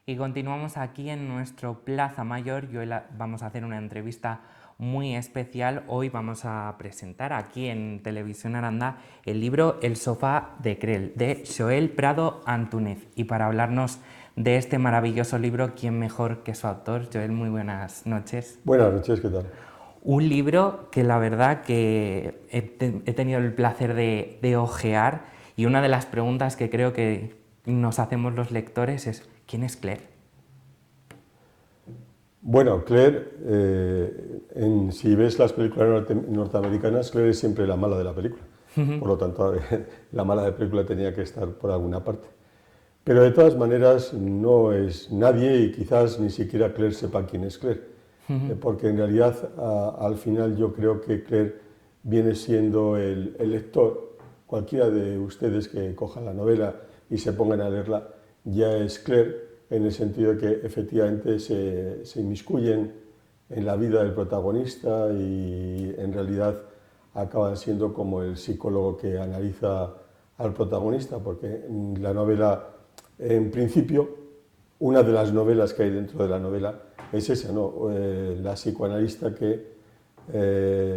Y continuamos aquí en nuestro Plaza Mayor y hoy vamos a hacer una entrevista muy especial. Hoy vamos a presentar aquí en Televisión Aranda el libro El sofá de Creel, de Xoel Prado Antúnez. Y para hablarnos de este maravilloso libro, ¿quién mejor que su autor? Xoel, muy buenas noches. Buenas noches, ¿qué tal? Un libro que la verdad que he tenido el placer de hojear, y una de las preguntas que creo que nos hacemos los lectores es ¿quién es Claire? Bueno, Claire, si ves las películas norteamericanas, Claire es siempre la mala de la película. Por lo tanto, la mala de la película tenía que estar por alguna parte. Pero de todas maneras, no es nadie y quizás ni siquiera Claire sepa quién es Claire. Porque en realidad, al final, yo creo que Claire viene siendo el lector. Cualquiera de ustedes que cojan la novela y se pongan a leerla, ya es Claire, en el sentido de que efectivamente se inmiscuyen en la vida del protagonista y en realidad acaban siendo como el psicólogo que analiza al protagonista, porque la novela, en principio, una de las novelas que hay dentro de la novela es esa, ¿no? La psicoanalista que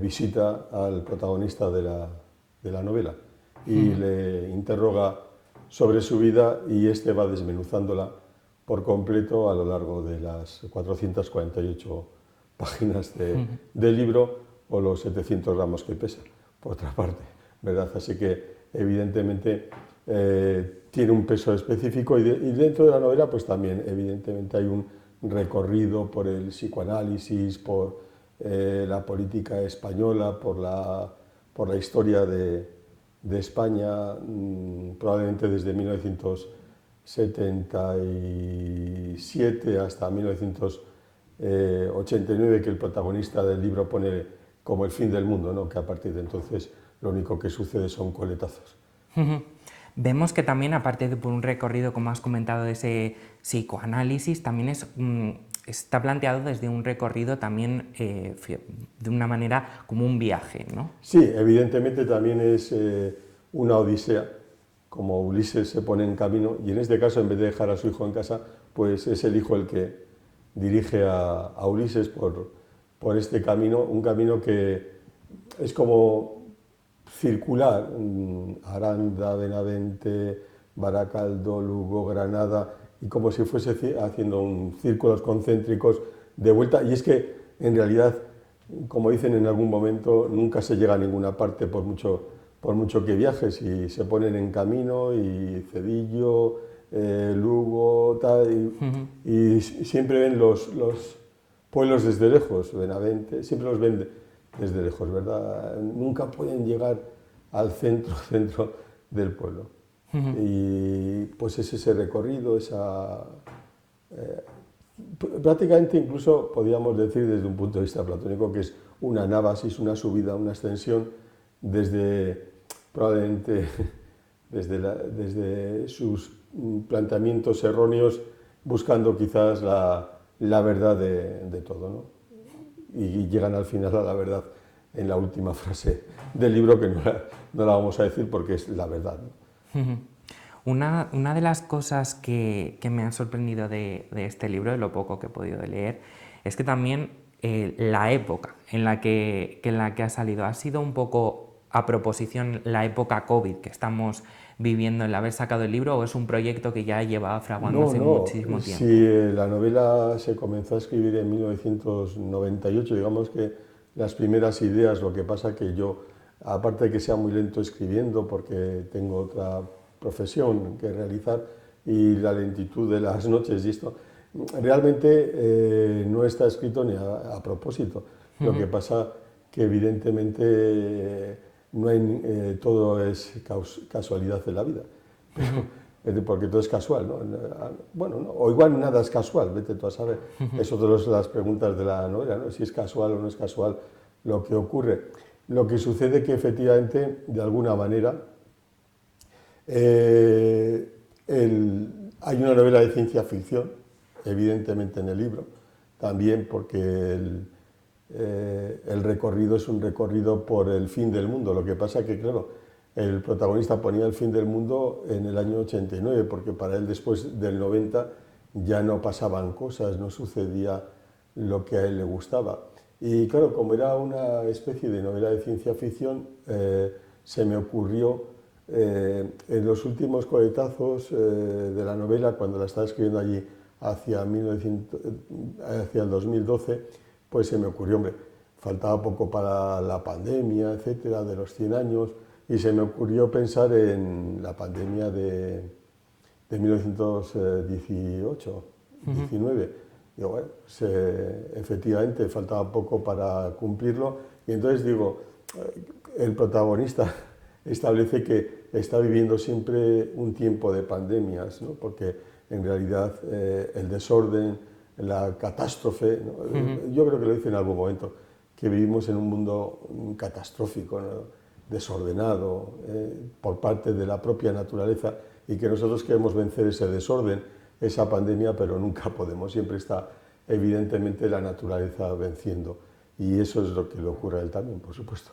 visita al protagonista de la novela y le interroga sobre su vida y este va desmenuzándola por completo a lo largo de las 448 páginas del libro o los 700 gramos que pesa, por otra parte, ¿verdad? Así que evidentemente tiene un peso específico y dentro de la novela pues también evidentemente hay un recorrido por el psicoanálisis, por la política española, por la historia de España, probablemente desde 1977 hasta 1989, que el protagonista del libro pone como el fin del mundo, ¿no? Que a partir de entonces lo único que sucede son coletazos. Vemos que también, aparte de por un recorrido, como has comentado, de ese psicoanálisis, también está planteado desde un recorrido también de una manera como un viaje, ¿no? Sí, evidentemente también es una odisea, como Ulises se pone en camino, y en este caso, en vez de dejar a su hijo en casa, pues es el hijo el que dirige a Ulises por este camino, un camino que es como circular, Aranda, Benavente, Baracaldo, Lugo, Granada, y como si fuese haciendo un círculos concéntricos de vuelta, y es que en realidad, como dicen en algún momento, nunca se llega a ninguna parte por mucho que viajes, y se ponen en camino, y Cedillo, Lugo, tal, y siempre ven los pueblos desde lejos, Benavente, siempre los ven desde lejos, ¿verdad? Nunca pueden llegar al centro del pueblo. Y pues es ese recorrido, prácticamente incluso podríamos decir desde un punto de vista platónico que es una anábasis, una subida, una ascensión probablemente desde sus planteamientos erróneos, buscando quizás la verdad de todo, ¿no? Y llegan al final a la verdad en la última frase del libro, que no la vamos a decir porque es la verdad, ¿no? Una de las cosas que me ha sorprendido de este libro, de lo poco que he podido leer, es que también la época en la que ha salido ha sido un poco a proposición la época COVID que estamos viviendo, el haber sacado el libro, o es un proyecto que ya llevaba No, fraguándose no, muchísimo si tiempo. la novela se comenzó a escribir en 1998, digamos que las primeras ideas, lo que pasa que yo, aparte de que sea muy lento escribiendo, porque tengo otra profesión que realizar, y la lentitud de las noches y esto, realmente no está escrito ni a propósito. Lo que pasa que evidentemente no hay, todo es casualidad de la vida. Porque todo es casual, ¿no? Bueno, ¿no? O igual nada es casual, vete tú a saber. Es otra de las preguntas de la novela, ¿no? Si es casual o no es casual lo que ocurre. Lo que sucede que efectivamente, de alguna manera, hay una novela de ciencia ficción, evidentemente en el libro, también porque el recorrido es un recorrido por el fin del mundo. Lo que pasa que, claro, el protagonista ponía el fin del mundo en el año 89, porque para él después del 90 ya no pasaban cosas, no sucedía lo que a él le gustaba. Y claro, como era una especie de novela de ciencia ficción, se me ocurrió en los últimos coletazos de la novela, cuando la estaba escribiendo allí hacia el 2012, pues se me ocurrió, hombre, faltaba poco para la pandemia, etcétera, de los 100 años, y se me ocurrió pensar en la pandemia de 1918, 19. Digo, bueno, pues, efectivamente faltaba poco para cumplirlo, y entonces digo, el protagonista establece que está viviendo siempre un tiempo de pandemias, ¿no? Porque en realidad el desorden, la catástrofe, ¿no? Yo creo que lo dice en algún momento, que vivimos en un mundo catastrófico, ¿no? Desordenado por parte de la propia naturaleza, y que nosotros queremos vencer ese desorden, esa pandemia, pero nunca podemos, siempre está evidentemente la naturaleza venciendo, y eso es lo que le ocurre a él también, por supuesto.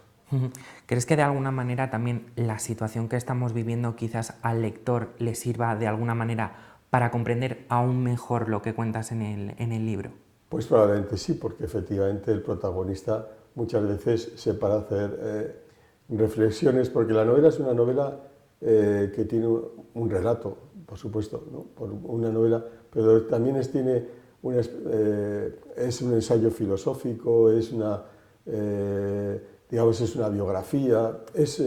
¿Crees que de alguna manera también la situación que estamos viviendo quizás al lector le sirva de alguna manera para comprender aún mejor lo que cuentas en el libro? Pues probablemente sí, porque efectivamente el protagonista muchas veces se para hacer reflexiones, porque la novela es una novela que tiene un relato, por supuesto, ¿no? Una novela, pero también es un ensayo filosófico, digamos, es una biografía, es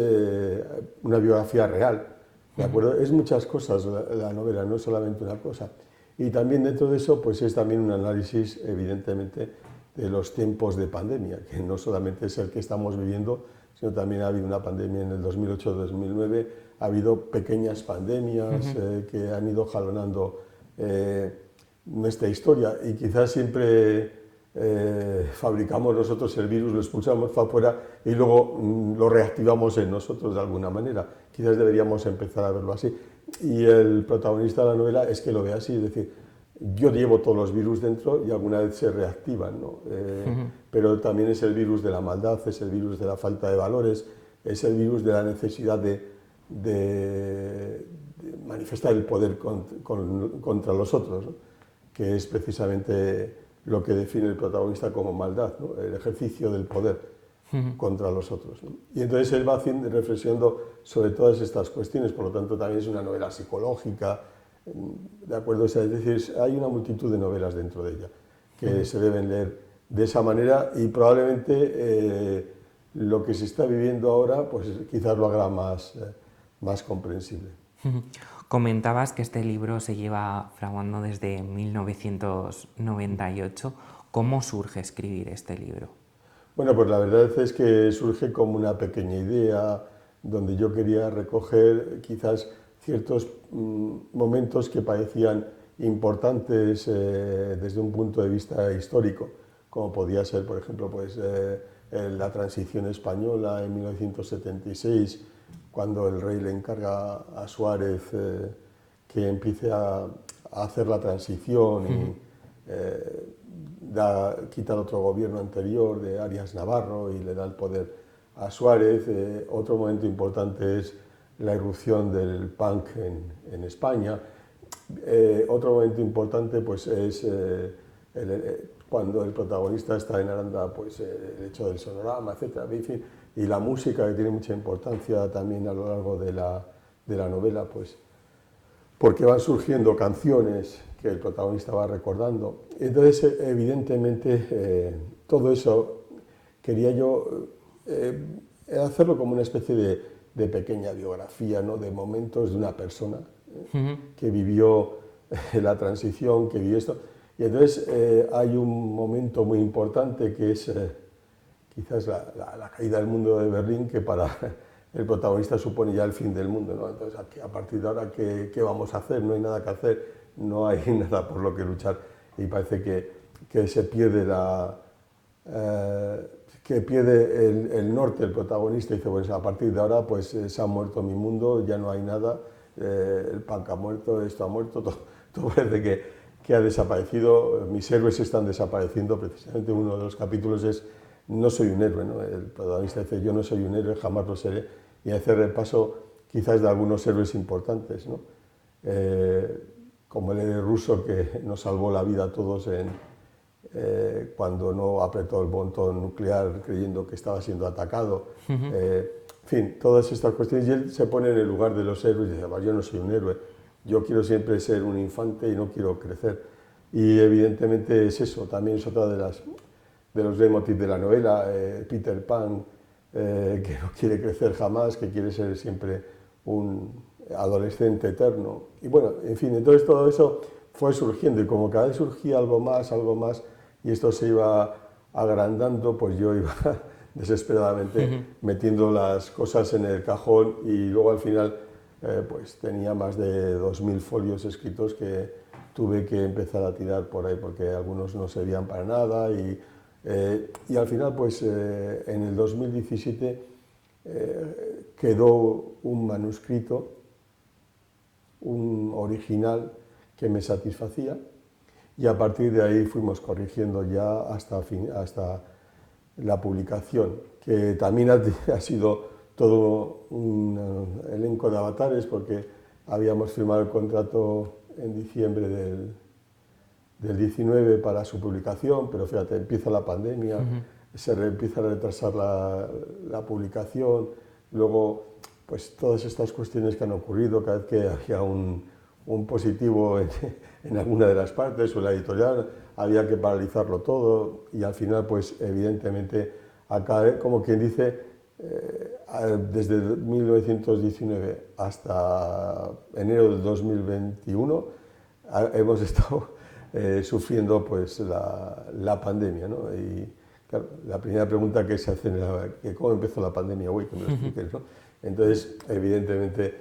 una biografía real, ¿de acuerdo? Es muchas cosas la novela, no es solamente una cosa. Y también dentro de eso, pues es también un análisis, evidentemente, de los tiempos de pandemia, que no solamente es el que estamos viviendo, sino también ha habido una pandemia en el 2008-2009, ha habido pequeñas pandemias que han ido jalonando nuestra historia, y quizás siempre fabricamos nosotros el virus, lo expulsamos para afuera y luego lo reactivamos en nosotros de alguna manera. Quizás deberíamos empezar a verlo así. Y el protagonista de la novela es que lo ve así, es decir, yo llevo todos los virus dentro y alguna vez se reactivan, ¿no? Pero también es el virus de la maldad, es el virus de la falta de valores, es el virus de la necesidad de manifestar el poder contra los otros, ¿no? Que es precisamente lo que define el protagonista como maldad, ¿no? El ejercicio del poder contra los otros, ¿no? Y entonces él va reflexionando sobre todas estas cuestiones, por lo tanto también es una novela psicológica, ¿de acuerdo? O sea, es decir, hay una multitud de novelas dentro de ella que se deben leer de esa manera, y probablemente lo que se está viviendo ahora pues quizás lo haga más comprensible. Comentabas que este libro se lleva fraguando desde 1998. ¿Cómo surge escribir este libro? Bueno, pues la verdad es que surge como una pequeña idea donde yo quería recoger quizás ciertos momentos que parecían importantes desde un punto de vista histórico, como podía ser, por ejemplo, pues, la transición española en 1976, cuando el rey le encarga a Suárez que empiece a hacer la transición y quitar otro gobierno anterior de Arias Navarro y le da el poder a Suárez. Otro momento importante es la irrupción del punk en España. Otro momento importante pues, es cuando el protagonista está en Aranda, pues, el hecho del sonorama, etc. En fin, y la música, que tiene mucha importancia también a lo largo de la novela, pues, porque van surgiendo canciones que el protagonista va recordando. Entonces, evidentemente, todo eso quería yo hacerlo como una especie de pequeña biografía, ¿no? De momentos de una persona que vivió la transición, que vivió esto. Y entonces hay un momento muy importante que es quizás la caída del mundo de Berlín, que para el protagonista supone ya el fin del mundo, ¿no? Entonces, a partir de ahora, ¿qué vamos a hacer? No hay nada que hacer, no hay nada por lo que luchar, y parece que se pierde el norte el protagonista, y dice, pues a partir de ahora pues se ha muerto mi mundo, ya no hay nada, el punk ha muerto, esto ha muerto, todo parece que ha desaparecido, mis héroes están desapareciendo. Precisamente uno de los capítulos es no soy un héroe, ¿no? El protagonista dice, yo no soy un héroe, jamás lo seré, y hace repaso quizás de algunos héroes importantes, ¿no? como el héroe ruso que nos salvó la vida a todos cuando no apretó el botón nuclear creyendo que estaba siendo atacado. En fin, todas estas cuestiones, y él se pone en el lugar de los héroes y dice, yo no soy un héroe, yo quiero siempre ser un infante y no quiero crecer. Y evidentemente es eso, también es otra de los leitmotiv de la novela, Peter Pan, que no quiere crecer jamás, que quiere ser siempre un adolescente eterno. Y bueno, en fin, entonces todo eso fue surgiendo y como cada vez surgía algo más, y esto se iba agrandando, pues yo iba desesperadamente metiendo las cosas en el cajón y luego al final pues tenía más de 2000 folios escritos que tuve que empezar a tirar por ahí porque algunos no servían para nada y al final pues en el 2017 quedó un manuscrito, un original que me satisfacía y a partir de ahí fuimos corrigiendo ya hasta la publicación, que también ha sido todo un elenco de avatares porque habíamos firmado el contrato en diciembre del 19 para su publicación, pero fíjate, empieza la pandemia, empieza a retrasar la publicación, luego pues todas estas cuestiones que han ocurrido, cada vez que había un positivo en alguna de las partes o en la editorial, había que paralizarlo todo y al final pues evidentemente acá, como quien dice, desde 1919 hasta enero del 2021 hemos estado sufriendo pues la pandemia, ¿no? Y claro, la primera pregunta que se hace es ¿cómo empezó la pandemia? Uy, que me lo expliques, ¿no? Entonces, evidentemente,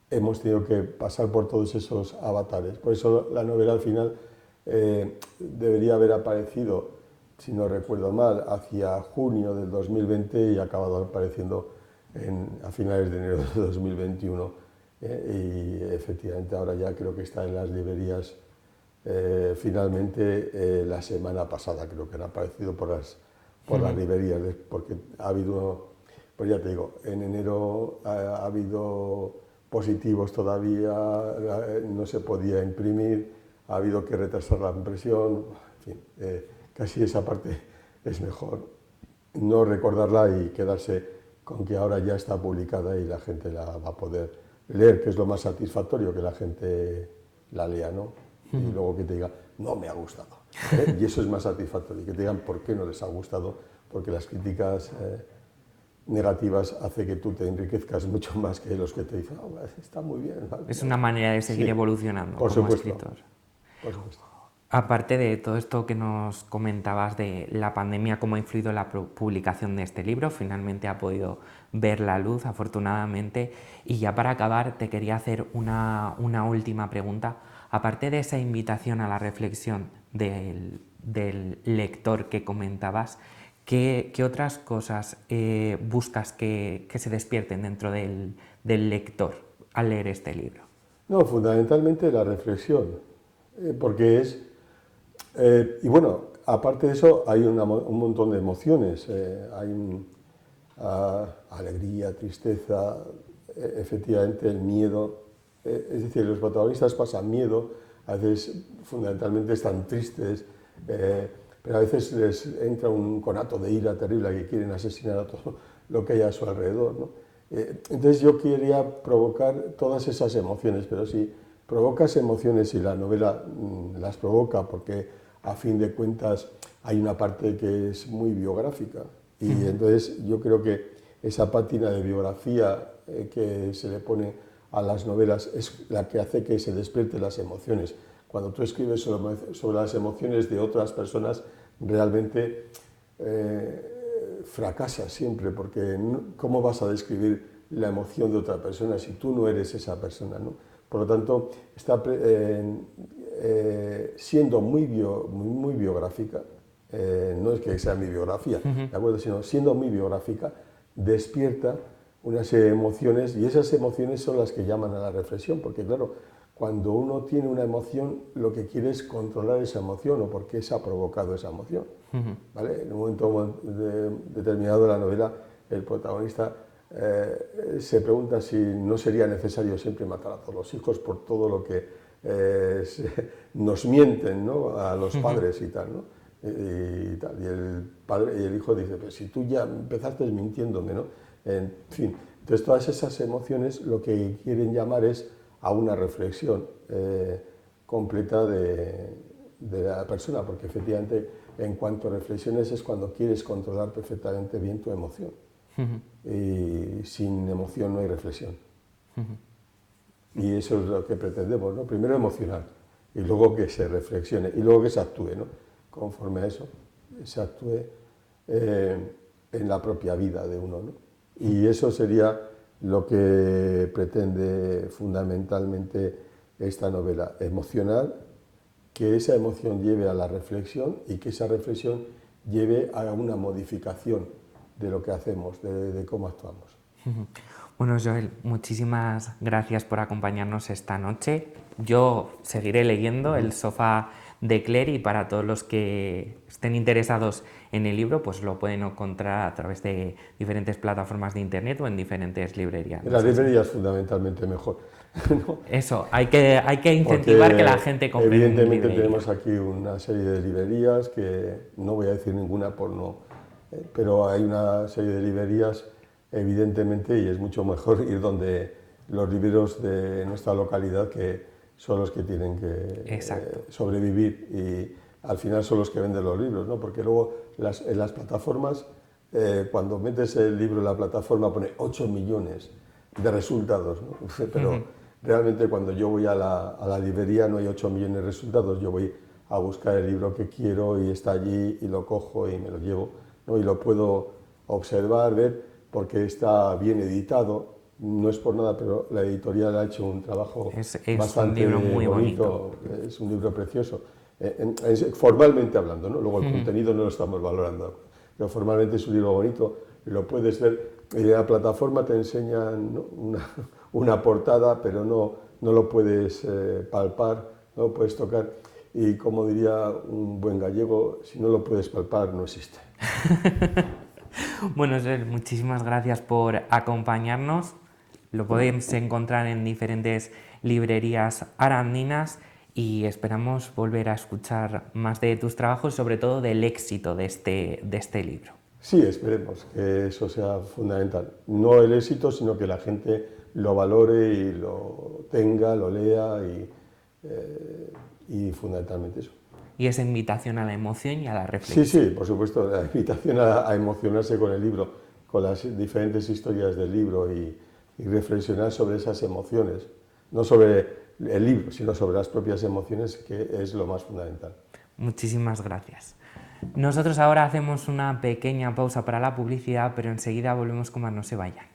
hemos tenido que pasar por todos esos avatares. Por eso la novela al final debería haber aparecido, si no recuerdo mal, hacia junio del 2020 y ha acabado apareciendo a finales de enero de 2021. Y efectivamente ahora ya creo que está en las librerías finalmente la semana pasada, creo que han aparecido por las librerías, porque ha habido, pues ya te digo, en enero ha habido positivos todavía, no se podía imprimir, ha habido que retrasar la impresión, en fin, casi esa parte es mejor no recordarla y quedarse con que ahora ya está publicada y la gente la va a poder leer, que es lo más satisfactorio, que la gente la lea, ¿no? Y luego que te diga, no me ha gustado. Y eso es más satisfactorio, que te digan por qué no les ha gustado, porque las críticas negativas hace que tú te enriquezcas mucho más que los que te dicen, oh, está muy bien. ¿Vale? Es una manera de seguir evolucionando por como supuesto, escritor. Por supuesto. Aparte de todo esto que nos comentabas de la pandemia, cómo ha influido la publicación de este libro, finalmente ha podido ver la luz, afortunadamente. Y ya para acabar, te quería hacer una última pregunta. Aparte de esa invitación a la reflexión del lector que comentabas, ¿qué otras cosas buscas que se despierten dentro del lector al leer este libro? No, fundamentalmente la reflexión, porque es... y bueno, aparte de eso, hay un montón de emociones. Hay alegría, tristeza, efectivamente el miedo. Es decir, los protagonistas pasan miedo, a veces fundamentalmente están tristes, pero a veces les entra un conato de ira terrible que quieren asesinar a todo lo que hay a su alrededor, ¿no? Entonces yo quería provocar todas esas emociones, pero si provocas emociones y la novela las provoca porque a fin de cuentas hay una parte que es muy biográfica y entonces yo creo que esa pátina de biografía que se le pone a las novelas es la que hace que se despierten las emociones. Cuando tú escribes sobre las emociones de otras personas, realmente fracasas siempre, porque ¿cómo vas a describir la emoción de otra persona si tú no eres esa persona, ¿no? Por lo tanto, está siendo muy biográfica, no es que sea mi biografía, ¿de acuerdo? Sino siendo muy biográfica, despierta una serie de emociones y esas emociones son las que llaman a la reflexión, porque claro, cuando uno tiene una emoción, lo que quiere es controlar esa emoción o por qué se ha provocado esa emoción. ¿Vale? En un momento determinado de la novela, el protagonista se preguntan si no sería necesario siempre matar a todos los hijos por todo lo que nos mienten, ¿no?, a los padres y tal, ¿no? Y el padre y el hijo dicen, pues si tú ya empezaste mintiéndome, ¿no? En fin, entonces todas esas emociones lo que quieren llamar es a una reflexión completa de la persona, porque efectivamente en cuanto a reflexiones es cuando quieres controlar perfectamente bien tu emoción. Y sin emoción no hay reflexión. Y eso es lo que pretendemos, ¿no? Primero emocionar, y luego que se reflexione, y luego que se actúe, ¿no? Conforme a eso, se actúe en la propia vida de uno, ¿no? Y eso sería lo que pretende fundamentalmente esta novela, emocionar, que esa emoción lleve a la reflexión y que esa reflexión lleve a una modificación de lo que hacemos, de cómo actuamos. Bueno, Joel, muchísimas gracias por acompañarnos esta noche. Yo seguiré leyendo El sofá de Claire, y para todos los que estén interesados en el libro, pues lo pueden encontrar a través de diferentes plataformas de internet o en diferentes librerías. En las librerías fundamentalmente mejor, ¿no? Eso, hay que incentivar Porque que la gente compre en evidentemente librería. tenemos aquí una serie de librerías, que no voy a decir ninguna por no, pero hay una serie de librerías evidentemente, y es mucho mejor ir donde los libreros de nuestra localidad, que son los que tienen que sobrevivir, y al final son los que venden los libros, ¿no? Porque luego en las plataformas, cuando metes el libro en la plataforma pone 8 millones de resultados, ¿no? Pero realmente cuando yo voy a la librería no hay 8 millones de resultados, yo voy a buscar el libro que quiero y está allí y lo cojo y me lo llevo, ¿no? Y lo puedo observar, ver, porque está bien editado, no es por nada, pero la editorial ha hecho un trabajo bastante un libro muy bonito, es un libro precioso, formalmente hablando, ¿no? Luego el contenido no lo estamos valorando, pero formalmente es un libro bonito, lo puedes ver, y en la plataforma te enseñan, ¿no?, una portada, pero no lo puedes palpar, no lo puedes tocar, y como diría un buen gallego, si no lo puedes palpar, no existe. Bueno, Joel, muchísimas gracias por acompañarnos. Lo podéis encontrar en diferentes librerías arandinas y esperamos volver a escuchar más de tus trabajos, sobre todo del éxito de este libro. Sí, esperemos que eso sea fundamental. No el éxito, sino que la gente lo valore y lo tenga, lo lea y fundamentalmente eso. Y esa invitación a la emoción y a la reflexión. Sí, por supuesto, la invitación a emocionarse con el libro, con las diferentes historias del libro y reflexionar sobre esas emociones, no sobre el libro, sino sobre las propias emociones, que es lo más fundamental. Muchísimas gracias. Nosotros ahora hacemos una pequeña pausa para la publicidad, pero enseguida volvemos con más. No se vayan.